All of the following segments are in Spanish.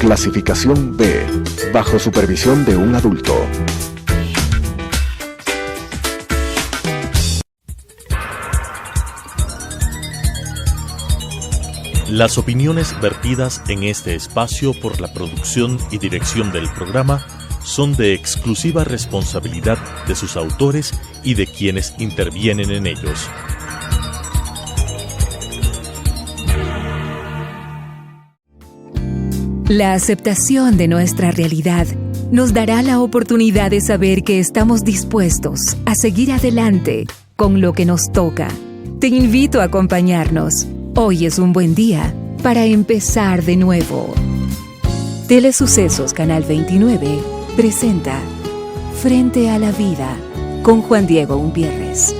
Clasificación B, bajo supervisión de un adulto. Las opiniones vertidas en este espacio por la producción y dirección del programa son de exclusiva responsabilidad de sus autores y de quienes intervienen en ellos. La aceptación de nuestra realidad nos dará la oportunidad de saber que estamos dispuestos a seguir adelante con lo que nos toca. Te invito a acompañarnos. Hoy es un buen día para empezar de nuevo. Telesucesos Canal 29 presenta Frente a la Vida con Juan Diego Umpierres.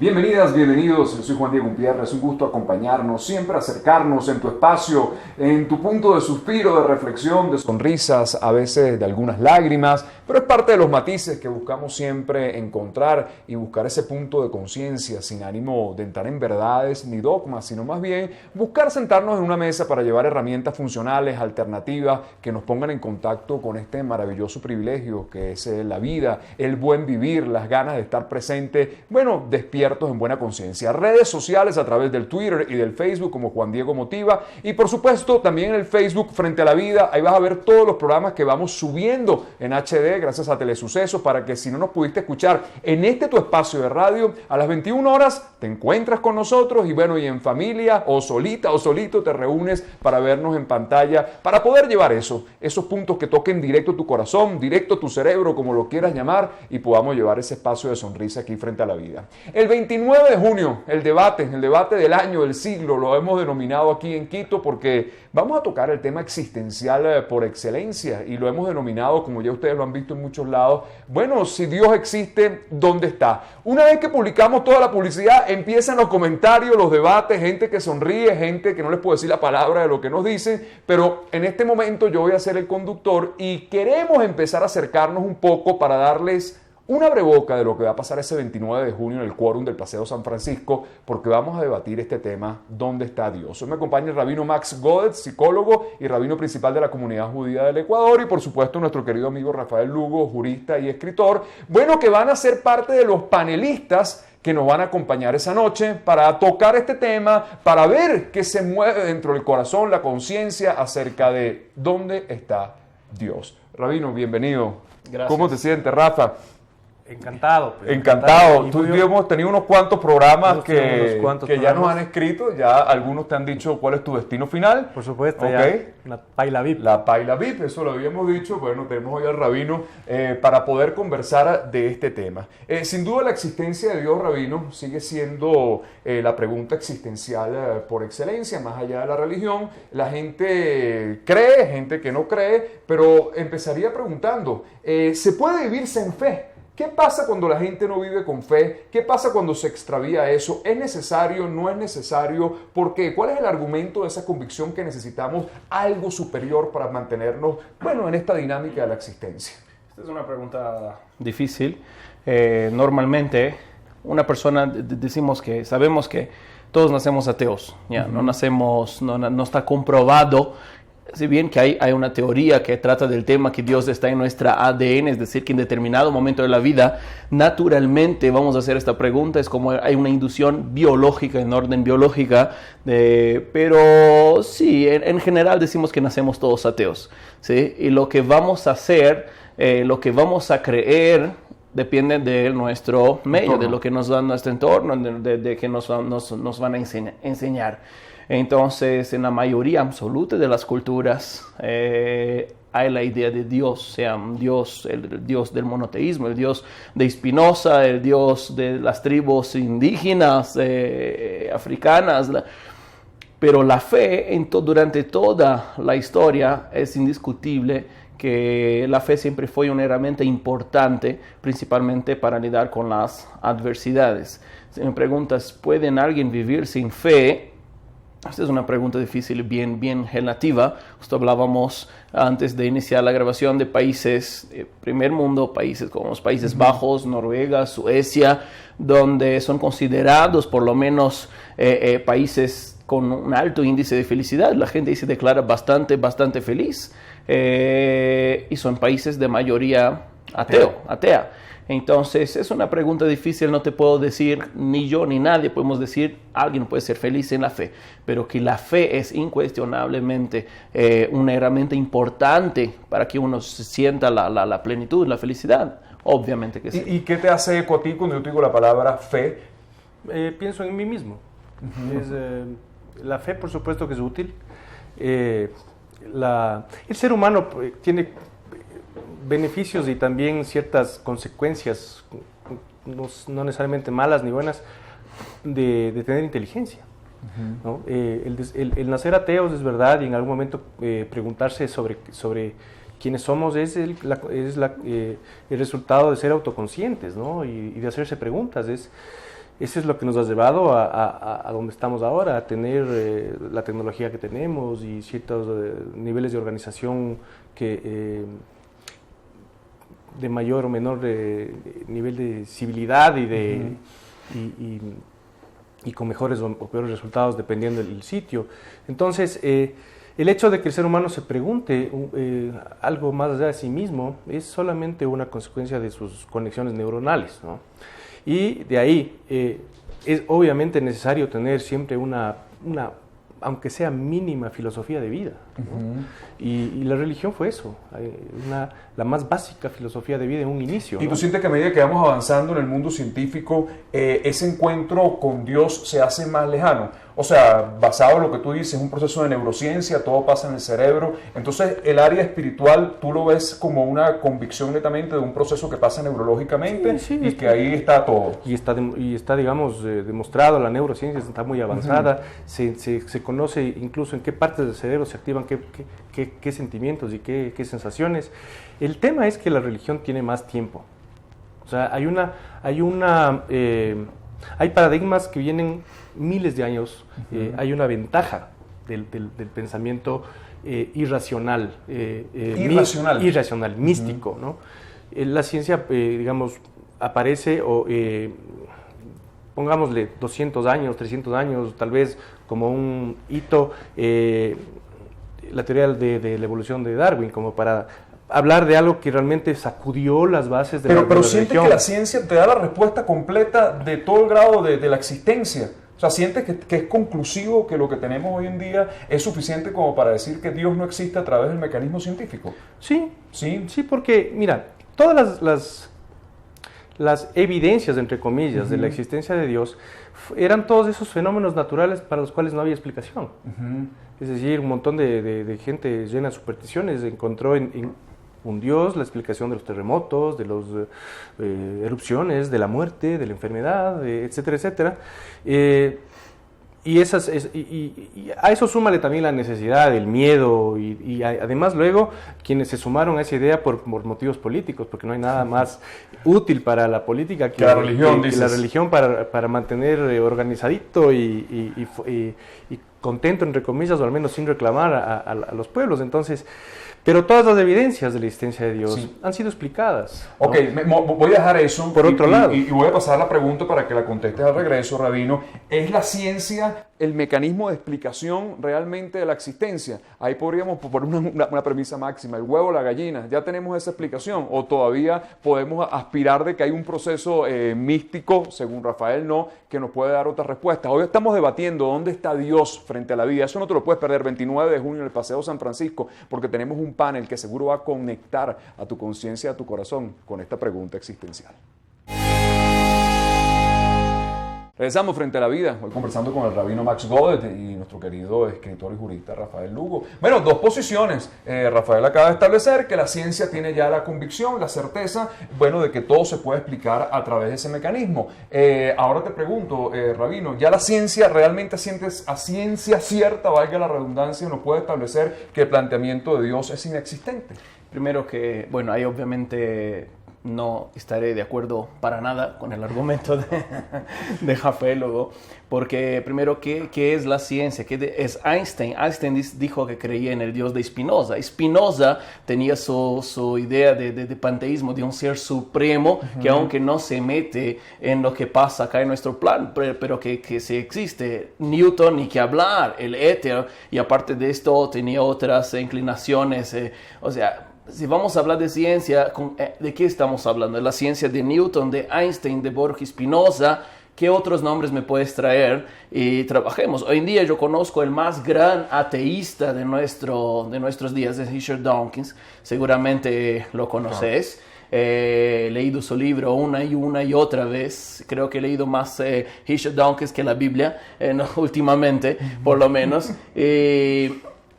Bienvenidas, bienvenidos, yo soy Juan Diego Umpierres, es un gusto acompañarnos, siempre acercarnos en tu espacio, en tu punto de suspiro, de reflexión, de sonrisas, a veces de algunas lágrimas, pero es parte de los matices que buscamos siempre encontrar y buscar ese punto de conciencia sin ánimo de entrar en verdades ni dogmas, sino más bien buscar sentarnos en una mesa para llevar herramientas funcionales, alternativas, que nos pongan en contacto con este maravilloso privilegio que es la vida, el buen vivir, las ganas de estar presente, bueno, despierto en buena conciencia. Redes sociales a través del Twitter y del Facebook como Juan Diego Motiva y por supuesto también en el Facebook Frente a la Vida. Ahí vas a ver todos los programas que vamos subiendo en HD gracias a Telesucesos para que si no nos pudiste escuchar en este tu espacio de radio a las 21 horas te encuentras con nosotros y bueno, y en familia o solita o solito te reúnes para vernos en pantalla para poder llevar esos puntos que toquen directo tu corazón, directo tu cerebro, como lo quieras llamar, y podamos llevar ese espacio de sonrisa aquí frente a la vida. El 29 de junio, el debate del año, del siglo, lo hemos denominado aquí en Quito porque vamos a tocar el tema existencial por excelencia y lo hemos denominado, como ya ustedes lo han visto en muchos lados, bueno, si Dios existe, ¿dónde está? Una vez que publicamos toda la publicidad, empiezan los comentarios, los debates, gente que sonríe, gente que no les puedo decir la palabra de lo que nos dicen, pero en este momento yo voy a ser el conductor y queremos empezar a acercarnos un poco para darles una breboca de lo que va a pasar ese 29 de junio en el quórum del Paseo San Francisco, porque vamos a debatir este tema, ¿dónde está Dios? Hoy me acompaña el rabino Max Godet, psicólogo y rabino principal de la comunidad judía del Ecuador, y por supuesto nuestro querido amigo Rafael Lugo, jurista y escritor, bueno, que van a ser parte de los panelistas que nos van a acompañar esa noche para tocar este tema, para ver qué se mueve dentro del corazón, la conciencia acerca de dónde está Dios. Rabino, bienvenido. Gracias. ¿Cómo te sientes, Rafa? Encantado. Encantado. Tú y yo hemos tenido unos cuantos programas que ya nos han escrito, ya algunos te han dicho cuál es tu destino final. Por supuesto, okay. Ya, la Paila VIP. La Paila VIP, eso lo habíamos dicho. Bueno, tenemos hoy al rabino para poder conversar de este tema. Sin duda la existencia de Dios, rabino, sigue siendo la pregunta existencial por excelencia, más allá de la religión. La gente cree, gente que no cree, pero empezaría preguntando, ¿se puede vivirse en fe? ¿Qué pasa cuando la gente no vive con fe? ¿Qué pasa cuando se extravía eso? ¿Es necesario? ¿No es necesario? ¿Por qué? ¿Cuál es el argumento de esa convicción que necesitamos algo superior para mantenernos, bueno, en esta dinámica de la existencia? Esta es una pregunta difícil. Normalmente, una persona sabemos que todos nacemos ateos, ¿ya? No nacemos, no está comprobado. Si bien que hay una teoría que trata del tema que Dios está en nuestra ADN, es decir, que en determinado momento de la vida, naturalmente vamos a hacer esta pregunta, es como hay una inducción biológica, en orden biológica, pero sí, en general decimos que nacemos todos ateos, ¿sí? Y lo que vamos a hacer, lo que vamos a creer, depende de nuestro medio, de lo que nos da nuestro entorno, de que nos van a enseñar. Entonces, en la mayoría absoluta de las culturas hay la idea de Dios, sea un Dios, el Dios del monoteísmo, el Dios de Spinoza, el Dios de las tribus indígenas, africanas. Pero la fe durante toda la historia es indiscutible que la fe siempre fue una herramienta importante, principalmente para lidiar con las adversidades. Si me preguntas, ¿puede alguien vivir sin fe? Esta es una pregunta difícil, bien relativa. Justo hablábamos antes de iniciar la grabación de países primer mundo, países como los Países Bajos, Noruega, Suecia, donde son considerados por lo menos países con un alto índice de felicidad. La gente se declara bastante feliz. Y son países de mayoría atea. Entonces, es una pregunta difícil, no te puedo decir, ni yo ni nadie podemos decir, alguien puede ser feliz en la fe, pero que la fe es incuestionablemente una herramienta importante para que uno se sienta la plenitud, la felicidad, obviamente que sí. ¿Y qué te hace eco a ti cuando yo te digo la palabra fe? Pienso en mí mismo. La fe, por supuesto, que es útil. El ser humano tiene beneficios y también ciertas consecuencias, no necesariamente malas ni buenas, de tener inteligencia. ¿No? El nacer ateos es verdad, y en algún momento preguntarse sobre quiénes somos es el resultado de ser autoconscientes, ¿no? y de hacerse preguntas. Eso es lo que nos ha llevado a donde estamos ahora, a tener la tecnología que tenemos y ciertos niveles de organización que de mayor o menor nivel de civilidad y con mejores o peores resultados dependiendo del sitio. Entonces, el hecho de que el ser humano se pregunte algo más allá de sí mismo es solamente una consecuencia de sus conexiones neuronales, ¿no? Y de ahí es obviamente necesario tener siempre una aunque sea mínima, filosofía de vida, ¿no? Y la religión fue eso, la más básica filosofía de vida en un inicio. ¿Y ¿no? tú sientes que a medida que vamos avanzando en el mundo científico, ese encuentro con Dios se hace más lejano? O sea, basado en lo que tú dices, un proceso de neurociencia, todo pasa en el cerebro. Entonces, el área espiritual, ¿tú lo ves como una convicción netamente de un proceso que pasa neurológicamente? Sí, y que ahí está todo. Y está digamos, demostrado, la neurociencia está muy avanzada, se conoce incluso en qué partes del cerebro se activan qué sentimientos y qué sensaciones. El tema es que la religión tiene más tiempo. O sea, hay paradigmas que vienen miles de años. Hay una ventaja del pensamiento irracional, místico, ¿no? La ciencia, digamos, aparece, pongámosle 200 años, 300 años, tal vez como un hito, la teoría de la evolución de Darwin, como para hablar de algo que realmente sacudió las bases de la religión. Pero sientes que la ciencia te da la respuesta completa de todo el grado de la existencia. O sea, ¿sientes que es conclusivo, que lo que tenemos hoy en día es suficiente como para decir que Dios no existe a través del mecanismo científico? Sí, porque, mira, todas las evidencias, entre comillas, de la existencia de Dios eran todos esos fenómenos naturales para los cuales no había explicación. Es decir, un montón de gente llena de supersticiones encontró en un Dios la explicación de los terremotos, de las erupciones, de la muerte, de la enfermedad, etcétera, etcétera. Y a eso súmale también la necesidad, el miedo y además luego quienes se sumaron a esa idea por motivos políticos, porque no hay nada más útil para la política que la religión para mantener organizadito y contento, entre comillas, o al menos sin reclamar a los pueblos. Entonces, pero todas las evidencias de la existencia de Dios han sido explicadas, ¿no? Ok, voy a dejar eso por otro lado. Y voy a pasar la pregunta para que la contestes al regreso, Rabino. ¿Es la ciencia el mecanismo de explicación realmente de la existencia? Ahí podríamos poner una premisa máxima, el huevo o la gallina. ¿Ya tenemos esa explicación? ¿O todavía podemos aspirar de que hay un proceso místico, según Rafael, que nos puede dar otra respuesta? Hoy estamos debatiendo dónde está Dios frente a la vida. Eso no te lo puedes perder, 29 de junio en el Paseo San Francisco, porque tenemos un panel que seguro va a conectar a tu conciencia, a tu corazón con esta pregunta existencial. Regresamos frente a la vida, hoy conversando con el rabino Max Godet y nuestro querido escritor y jurista Rafael Lugo. Bueno, dos posiciones. Rafael acaba de establecer que la ciencia tiene ya la convicción, la certeza, de que todo se puede explicar a través de ese mecanismo. Ahora te pregunto, rabino, ¿ya la ciencia realmente a ciencia cierta, valga la redundancia, nos puede establecer que el planteamiento de Dios es inexistente? Primero que, hay obviamente no estaré de acuerdo para nada con el argumento de Jafé luego, porque primero, ¿qué es la ciencia? ¿Qué es Einstein? Einstein dijo que creía en el Dios de Spinoza. Spinoza tenía su idea de panteísmo, de un ser supremo que aunque no se mete en lo que pasa acá en nuestro plan, pero que sí existe. Newton, ni que hablar, el éter, y aparte de esto tenía otras inclinaciones, o sea... Si vamos a hablar de ciencia, ¿de qué estamos hablando? ¿De la ciencia de Newton, de Einstein, de Borges, Spinoza? ¿Qué otros nombres me puedes traer? Y trabajemos. Hoy en día yo conozco el más gran ateísta de nuestros días, es Richard Dawkins. Seguramente lo conoces. He leído su libro una y otra vez. Creo que he leído más Richard Dawkins que la Biblia, últimamente, por lo menos.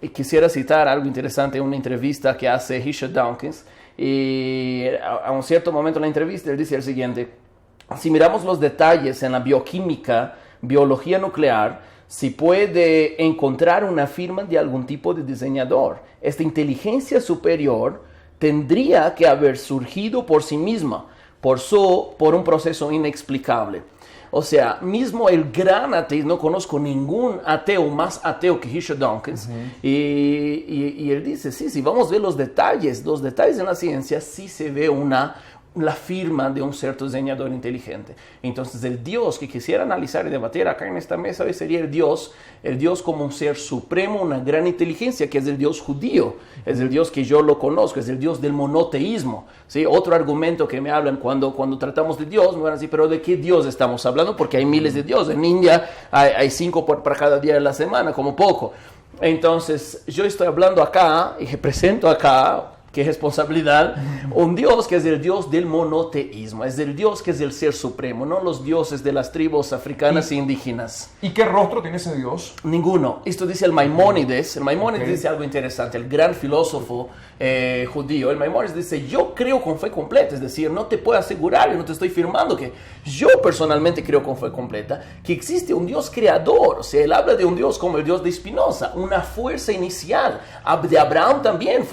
Y quisiera citar algo interesante, una entrevista que hace Richard Dawkins, y a un cierto momento en la entrevista él dice el siguiente: si miramos los detalles en la bioquímica, biología nuclear, se puede encontrar una firma de algún tipo de diseñador. Esta inteligencia superior tendría que haber surgido por sí misma, por un proceso inexplicable. O sea, mismo el gran ateo, no conozco ningún ateo más ateo que Richard Dawkins, y él dice, sí, si vamos a ver los detalles en la ciencia, sí se ve la firma de un cierto diseñador inteligente. Entonces el Dios que quisiera analizar y debatir acá en esta mesa hoy sería el Dios como un ser supremo, una gran inteligencia, que es el Dios judío, es el Dios que yo lo conozco, es el Dios del monoteísmo, ¿sí? Otro argumento que me hablan cuando tratamos de Dios, me van a decir, pero ¿de qué Dios estamos hablando? Porque hay miles de dioses. En India hay 5 para cada día de la semana, como poco. Entonces yo estoy hablando acá y presento acá, qué responsabilidad, un Dios que es el Dios del monoteísmo, es el Dios que es el ser supremo, no los dioses de las tribus africanas e indígenas. ¿Y qué rostro tiene ese Dios? Ninguno. Esto dice el Maimónides. El Maimónides dice algo interesante, el gran filósofo judío. El Maimónides dice, yo creo con fe completa, es decir, no te puedo asegurar, yo no te estoy firmando que yo personalmente creo con fe completa que existe un Dios creador. O sea, él habla de un Dios como el Dios de Spinoza, una fuerza inicial. De Abraham también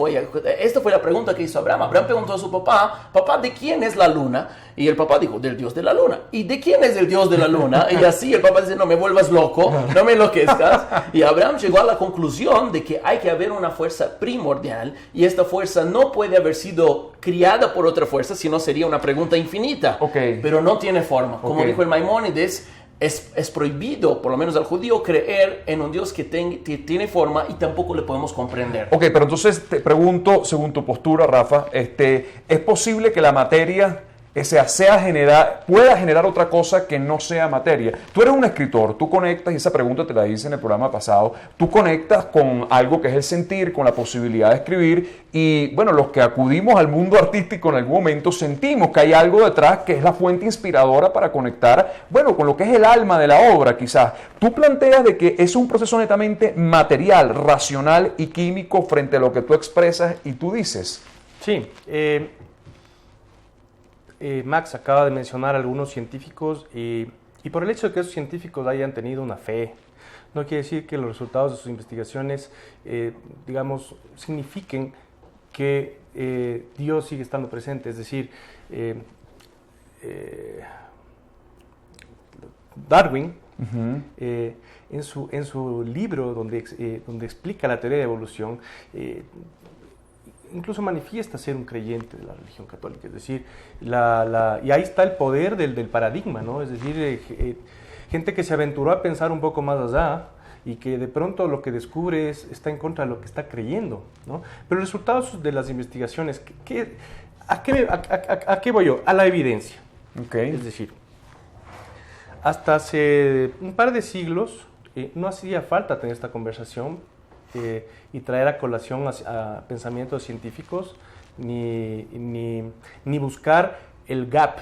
esta fue la pregunta que hizo Abraham. Abraham preguntó a su papá, ¿de quién es la luna? Y el papá dijo, del Dios de la luna. ¿Y de quién es el Dios de la luna? Y así el papá dice, no me vuelvas loco, no me enloquezcas. Y Abraham llegó a la conclusión de que hay que haber una fuerza primordial, y esta fuerza no puede haber sido criada por otra fuerza, sino sería una pregunta infinita. Pero no tiene forma. Como dijo el Maimónides, es prohibido, por lo menos al judío, creer en un Dios que tiene forma y tampoco le podemos comprender. Pero entonces te pregunto, según tu postura, Rafa, ¿es posible que la materia pueda generar otra cosa que no sea materia? Tú eres un escritor, tú conectas, y esa pregunta te la hice en el programa pasado, tú conectas con algo que es el sentir, con la posibilidad de escribir, y bueno, los que acudimos al mundo artístico en algún momento sentimos que hay algo detrás que es la fuente inspiradora para conectar, bueno, con lo que es el alma de la obra, quizás. Tú planteas de que es un proceso netamente material, racional y químico frente a lo que tú expresas y tú dices. Sí, Max acaba de mencionar algunos científicos, y por el hecho de que esos científicos hayan tenido una fe, no quiere decir que los resultados de sus investigaciones, signifiquen que Dios sigue estando presente. Es decir, Darwin, en su libro donde explica la teoría de evolución, incluso manifiesta ser un creyente de la religión católica. Es decir, y ahí está el poder del paradigma, ¿no? Es decir, gente que se aventuró a pensar un poco más allá y que de pronto lo que descubre está en contra de lo que está creyendo, ¿no? Pero los resultados de las investigaciones, ¿a qué voy yo? A la evidencia. Es decir, hasta hace un par de siglos no hacía falta tener esta conversación y traer a colación a pensamientos científicos, ni buscar el gap,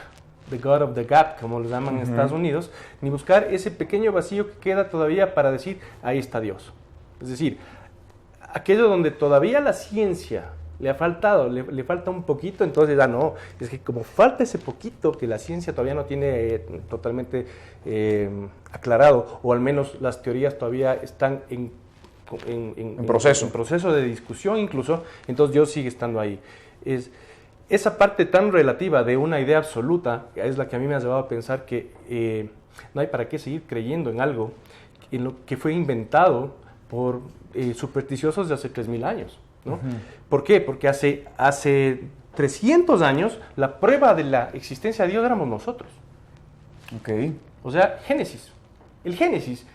the God of the gap, como lo llaman en Estados Unidos, ni buscar ese pequeño vacío que queda todavía para decir, ahí está Dios. Es decir, aquello donde todavía la ciencia le ha faltado, le falta un poquito, entonces no, es que como falta ese poquito que la ciencia todavía no tiene totalmente aclarado, o al menos las teorías todavía están en proceso de discusión incluso, entonces Dios sigue estando ahí. esa parte tan relativa de una idea absoluta es la que a mí me ha llevado a pensar que no hay para qué seguir creyendo en algo en lo que fue inventado por supersticiosos de hace 3.000 años, ¿no? Uh-huh. ¿Por qué? Porque hace 300 años la prueba de la existencia de Dios éramos nosotros. Okay. O sea, Génesis. El Génesis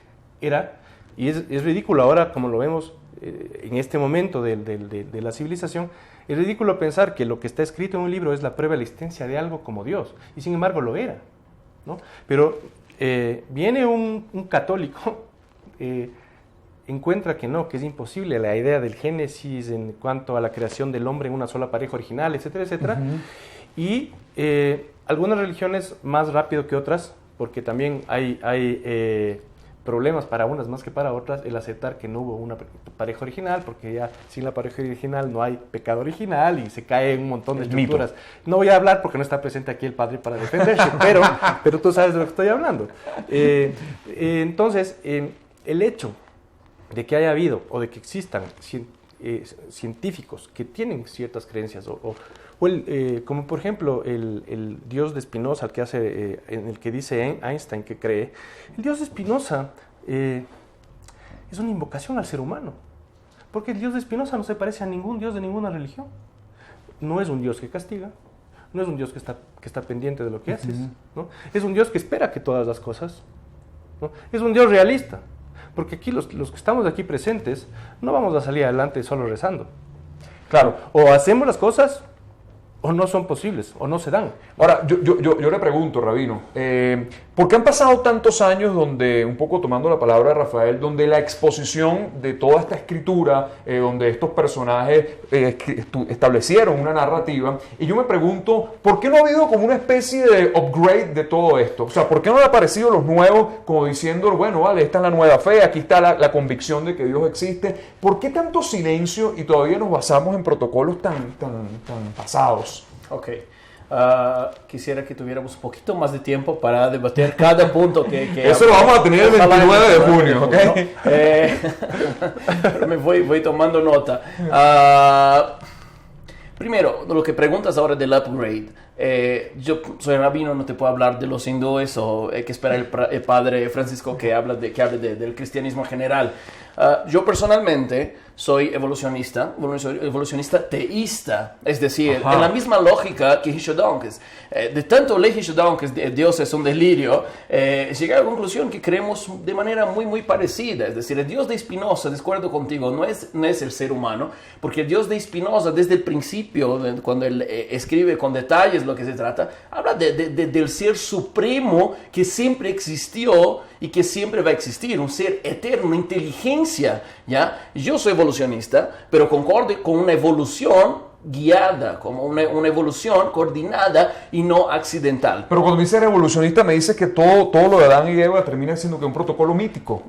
era, y es ridículo ahora como lo vemos en este momento de la civilización, es ridículo pensar que lo que está escrito en un libro es la prueba de la existencia de algo como Dios, y sin embargo lo era, ¿no? Pero viene un católico, encuentra que no, que es imposible la idea del Génesis en cuanto a la creación del hombre en una sola pareja original, etcétera, etcétera. Uh-huh. Y algunas religiones más rápido que otras, porque también hay problemas para unas más que para otras, el aceptar que no hubo una pareja original, porque ya sin la pareja original no hay pecado original y se cae un montón de estructuras. Mito. No voy a hablar porque no está presente aquí el padre para defenderse, pero tú sabes de lo que estoy hablando. Entonces, el hecho de que haya habido o de que existan científicos que tienen ciertas creencias como por ejemplo el Dios de Spinoza, en el que dice Einstein que cree, el Dios de Spinoza es una invocación al ser humano, porque el Dios de Spinoza no se parece a ningún Dios de ninguna religión. No es un Dios que castiga, no es un Dios que está pendiente de lo que haces, ¿no? Es un Dios que espera que todas las cosas, ¿no? Es un Dios realista, porque aquí los que estamos aquí presentes no vamos a salir adelante solo rezando. Claro, o hacemos las cosas o no son posibles, o no se dan. Ahora, yo le pregunto, Rabino, ¿por qué han pasado tantos años donde, un poco tomando la palabra de Rafael, donde la exposición de toda esta escritura, donde estos personajes establecieron una narrativa, y yo me pregunto, ¿por qué no ha habido como una especie de upgrade de todo esto? O sea, ¿por qué no le ha parecido los nuevos como diciendo, bueno, vale, esta es la nueva fe, aquí está la convicción de que Dios existe? ¿Por qué tanto silencio y todavía nos basamos en protocolos tan pasados? Ok. Quisiera que tuviéramos un poquito más de tiempo para debatir cada punto que eso lo vamos a tener el 29 de junio, ¿ok? ¿no? Me voy tomando nota. Primero, lo que preguntas ahora del upgrade. Yo soy rabino, no te puedo hablar de los hindúes o hay que esperar el padre Francisco que hable del cristianismo en general. Yo personalmente soy evolucionista teísta, es decir, en la misma lógica que Hishodonkes. De tanto leer Hishodonkes, Dios es un delirio, llegué a la conclusión que creemos de manera muy, muy parecida. Es decir, el Dios de Spinoza, de acuerdo contigo, no es el ser humano, porque el Dios de Spinoza, desde el principio, cuando él escribe con detalles lo que se trata, habla del ser supremo que siempre existió y que siempre va a existir, un ser eterno, una inteligencia, ¿ya? Yo soy evolucionista, pero concordo con una evolución guiada, como una evolución coordinada y no accidental. Pero cuando me dice evolucionista, me dice que todo lo de Adán y Eva termina siendo que un protocolo mítico.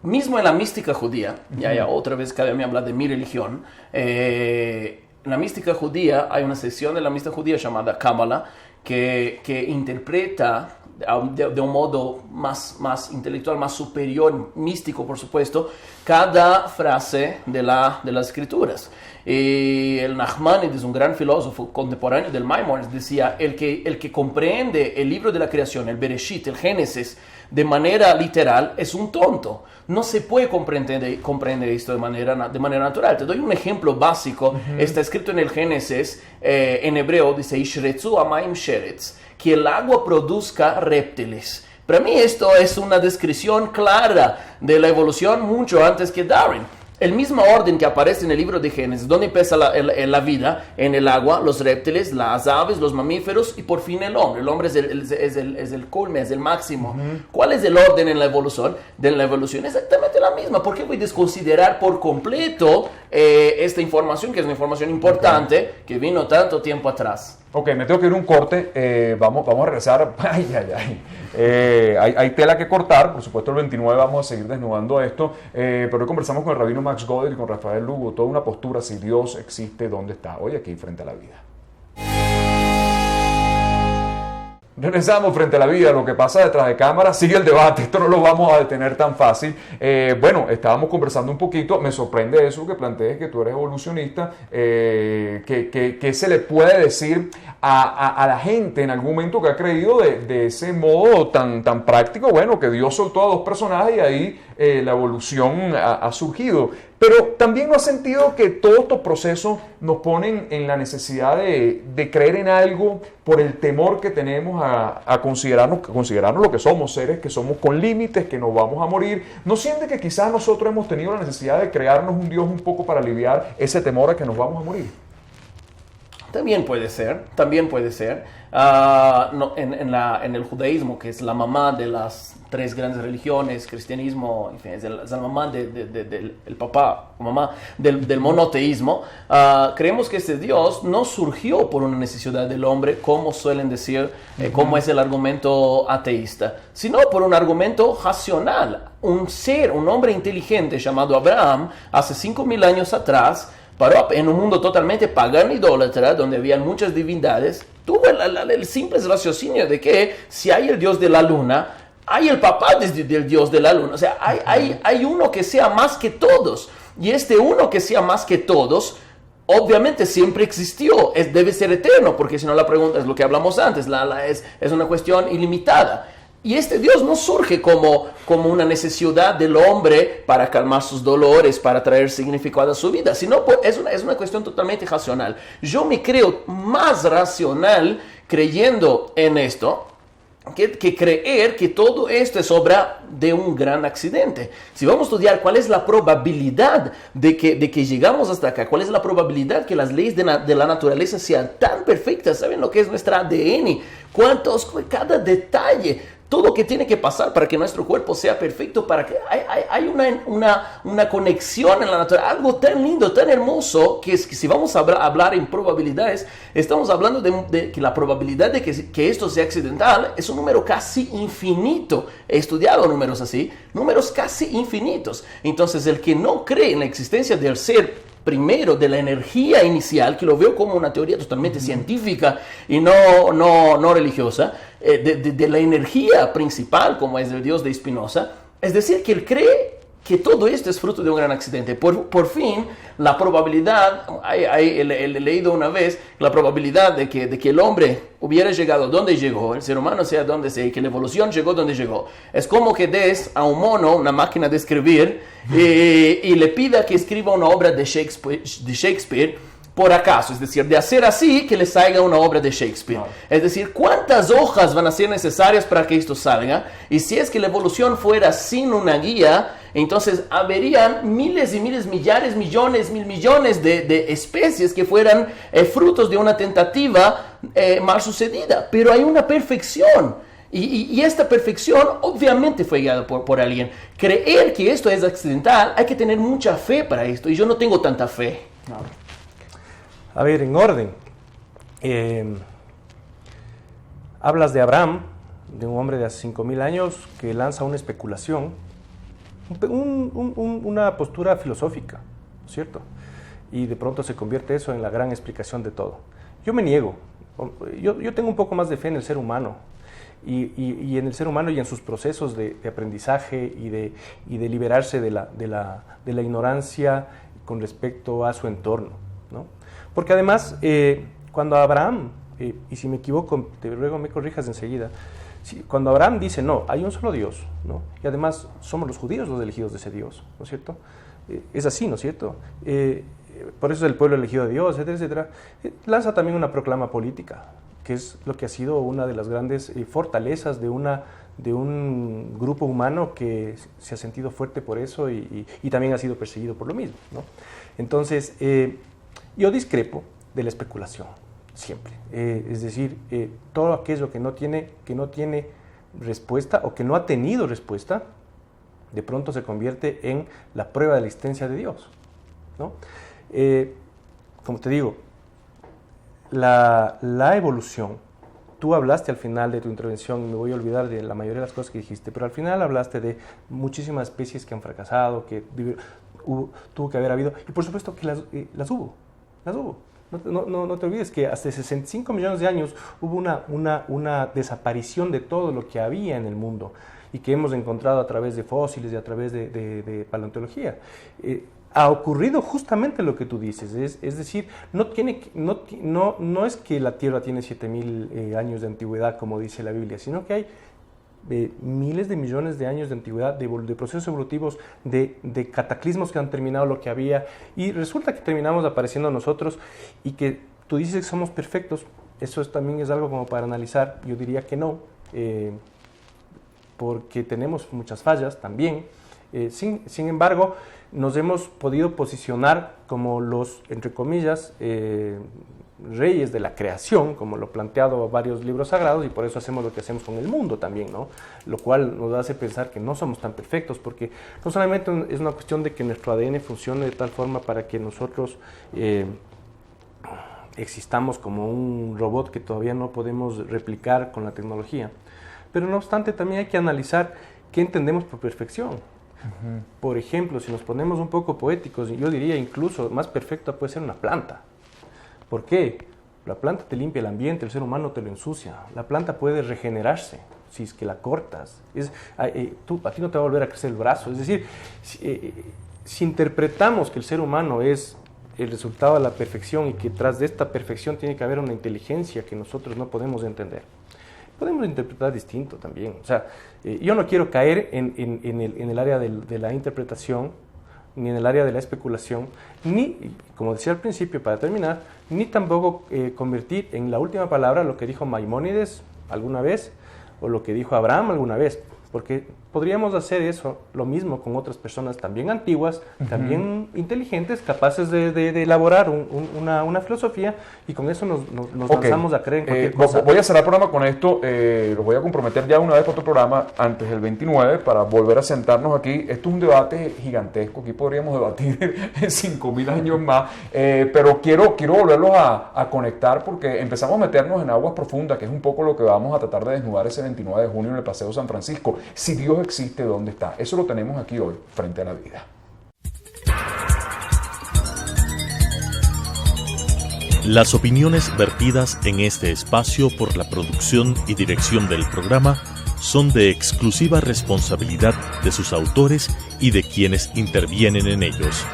Mismo en la mística judía, ya otra vez cada vez me habla de mi religión, en la mística judía hay una sección de la mística judía llamada Kabbalah que interpreta de un modo más intelectual, más superior, místico por supuesto, cada frase de las escrituras. El Nachmanides, un gran filósofo contemporáneo del Maimónides, decía, el que comprende el libro de la creación, el Bereshit, el Génesis, de manera literal, es un tonto. No se puede comprender esto de manera natural. Te doy un ejemplo básico. Está escrito en el Génesis, en hebreo, dice, Ishretzu amaim sheretz, que el agua produzca reptiles. Para mí esto es una descripción clara de la evolución mucho antes que Darwin. El mismo orden que aparece en el libro de Génesis, donde empieza la vida, en el agua, los reptiles, las aves, los mamíferos y por fin el hombre. El hombre es el culmen, es el máximo. ¿Cuál es el orden en la evolución? De la evolución exactamente la misma. ¿Por qué voy a desconsiderar por completo esta información, que es una información importante, que vino tanto tiempo atrás? Ok, me tengo que ir a un corte, vamos a regresar. Hay tela que cortar, por supuesto el 29 vamos a seguir desnudando esto, pero hoy conversamos con el rabino Max Godel y con Rafael Lugo, toda una postura, si Dios existe, ¿dónde está? Hoy aquí frente a la vida. Regresamos frente a la vida, lo que pasa detrás de cámara, sigue el debate, esto no lo vamos a detener tan fácil. Bueno, estábamos conversando un poquito, me sorprende eso que plantees, que tú eres evolucionista, ¿qué se le puede decir a la gente en algún momento que ha creído de ese modo tan práctico? Bueno, que Dios soltó a dos personajes y ahí la evolución ha surgido. Pero también no has sentido que todos estos procesos nos ponen en la necesidad de creer en algo por el temor que tenemos a considerarnos lo que somos, seres que somos con límites, que nos vamos a morir. ¿No siente que quizás nosotros hemos tenido la necesidad de crearnos un Dios un poco para aliviar ese temor a que nos vamos a morir? También puede ser, en el judaísmo, que es la mamá de las tres grandes religiones, cristianismo, en fin, es la mamá del monoteísmo, creemos que este Dios no surgió por una necesidad del hombre, como suelen decir, como es el argumento ateísta, sino por un argumento racional. Un hombre inteligente llamado Abraham, hace 5.000 años atrás, paró en un mundo totalmente pagano y idólatra, donde había muchas divindades, tuvo el simple raciocinio de que si hay el dios de la luna, hay el papá del dios de la luna. O sea, hay uno que sea más que todos. Y este uno que sea más que todos, obviamente siempre existió. Debe ser eterno, porque si no la pregunta es lo que hablamos antes, es una cuestión ilimitada. Y este Dios no surge como una necesidad del hombre para calmar sus dolores, para traer significado a su vida, sino es una cuestión totalmente racional. Yo me creo más racional creyendo en esto que creer que todo esto es obra de un gran accidente. Si vamos a estudiar cuál es la probabilidad de que llegamos hasta acá, cuál es la probabilidad que las leyes de la naturaleza sean tan perfectas, ¿saben lo que es nuestra ADN? Cada detalle, todo lo que tiene que pasar para que nuestro cuerpo sea perfecto, para que hay una conexión en la naturaleza, algo tan lindo, tan hermoso, que si vamos a hablar en probabilidades, estamos hablando de que la probabilidad de que esto sea accidental es un número casi infinito. He estudiado números así, números casi infinitos. Entonces, el que no cree en la existencia del ser primero, de la energía inicial, que lo veo como una teoría totalmente científica y no religiosa, de la energía principal, como es el Dios de Spinoza, es decir, que él cree que todo esto es fruto de un gran accidente. Por fin, la probabilidad, he leído una vez, la probabilidad de que el hombre hubiera llegado donde llegó, el ser humano sea donde sea, y que la evolución llegó donde llegó, es como que des a un mono una máquina de escribir y le pida que escriba una obra de Shakespeare por acaso, es decir, de hacer así que le salga una obra de Shakespeare. Es decir, ¿cuántas hojas van a ser necesarias para que esto salga? Y si es que la evolución fuera sin una guía, entonces habrían miles y miles, millares, millones, mil millones de especies que fueran frutos de una tentativa mal sucedida. Pero hay una perfección. Y esta perfección obviamente fue guiada por alguien. Creer que esto es accidental, hay que tener mucha fe para esto. Y yo no tengo tanta fe. A ver, en orden. Hablas de Abraham, de un hombre de hace 5.000 años que lanza una especulación, una postura filosófica, ¿cierto? Y de pronto se convierte eso en la gran explicación de todo. Yo me niego. Yo tengo un poco más de fe en el ser humano. Y en el ser humano y en sus procesos de aprendizaje y de liberarse de la ignorancia con respecto a su entorno, ¿no? Porque además, cuando Abraham, y si me equivoco, te ruego me corrijas enseguida, cuando Abraham dice, no, hay un solo Dios, ¿no? Y además somos los judíos los elegidos de ese Dios, ¿no es cierto? Es así, ¿no es cierto? Por eso es el pueblo elegido de Dios, etcétera, etcétera. Lanza también una proclama política, que es lo que ha sido una de las grandes fortalezas de un grupo humano que se ha sentido fuerte por eso y también ha sido perseguido por lo mismo, ¿no? Entonces, yo discrepo de la especulación, siempre. Es decir, todo aquello que no tiene respuesta o que no ha tenido respuesta, de pronto se convierte en la prueba de la existencia de Dios, ¿no? Como te digo, la evolución, tú hablaste al final de tu intervención, me voy a olvidar de la mayoría de las cosas que dijiste, pero al final hablaste de muchísimas especies que han fracasado, que tuvo que haber habido, y por supuesto que las hubo. No te olvides que hasta 65 millones de años hubo una desaparición de todo lo que había en el mundo y que hemos encontrado a través de fósiles y a través de paleontología. Ha ocurrido justamente lo que tú dices, es decir, no es que la Tierra tiene 7.000 años de antigüedad, como dice la Biblia, sino que hay miles de millones de años de antigüedad, de procesos evolutivos, de cataclismos que han terminado lo que había, y resulta que terminamos apareciendo nosotros, y que tú dices que somos perfectos. Eso también es algo como para analizar. Yo diría que no, porque tenemos muchas fallas también. Sin embargo, nos hemos podido posicionar como los, entre comillas, reyes de la creación, como lo planteado varios libros sagrados, y por eso hacemos lo que hacemos con el mundo también, ¿no? Lo cual nos hace pensar que no somos tan perfectos, porque no solamente es una cuestión de que nuestro ADN funcione de tal forma para que nosotros existamos como un robot que todavía no podemos replicar con la tecnología, pero no obstante también hay que analizar qué entendemos por perfección. Uh-huh. Por ejemplo, si nos ponemos un poco poéticos, yo diría incluso más perfecta puede ser una planta. ¿Por qué? La planta te limpia el ambiente, el ser humano te lo ensucia. La planta puede regenerarse si es que la cortas. A ti no te va a volver a crecer el brazo. Es decir, si interpretamos que el ser humano es el resultado de la perfección y que tras de esta perfección tiene que haber una inteligencia que nosotros no podemos entender, podemos interpretar distinto también. O sea, yo no quiero caer en el área de la interpretación, ni en el área de la especulación, ni, como decía al principio para terminar, ni tampoco convertir en la última palabra lo que dijo Maimónides alguna vez o lo que dijo Abraham alguna vez, porque podríamos hacer eso, lo mismo con otras personas también antiguas, uh-huh, también inteligentes, capaces de elaborar una filosofía, y con eso nos lanzamos a creer en cualquier cosa. Voy a cerrar el programa con esto, los voy a comprometer ya una vez para otro programa antes del 29 para volver a sentarnos aquí. Esto es un debate gigantesco, aquí podríamos debatir 5.000 años más, pero quiero volverlos a conectar, porque empezamos a meternos en aguas profundas, que es un poco lo que vamos a tratar de desnudar ese 29 de junio en el Paseo San Francisco. Si Dios existe, ¿dónde está? Eso lo tenemos aquí hoy, frente a la vida. Las opiniones vertidas en este espacio por la producción y dirección del programa son de exclusiva responsabilidad de sus autores y de quienes intervienen en ellos.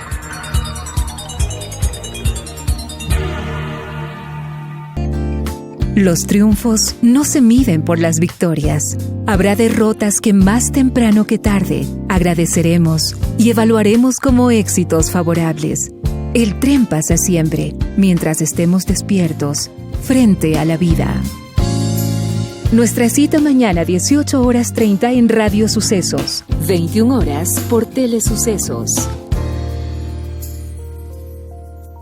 Los triunfos no se miden por las victorias. Habrá derrotas que más temprano que tarde agradeceremos y evaluaremos como éxitos favorables. El tren pasa siempre, mientras estemos despiertos, frente a la vida. Nuestra cita mañana 18:30 en Radio Sucesos, 21 horas por Telesucesos.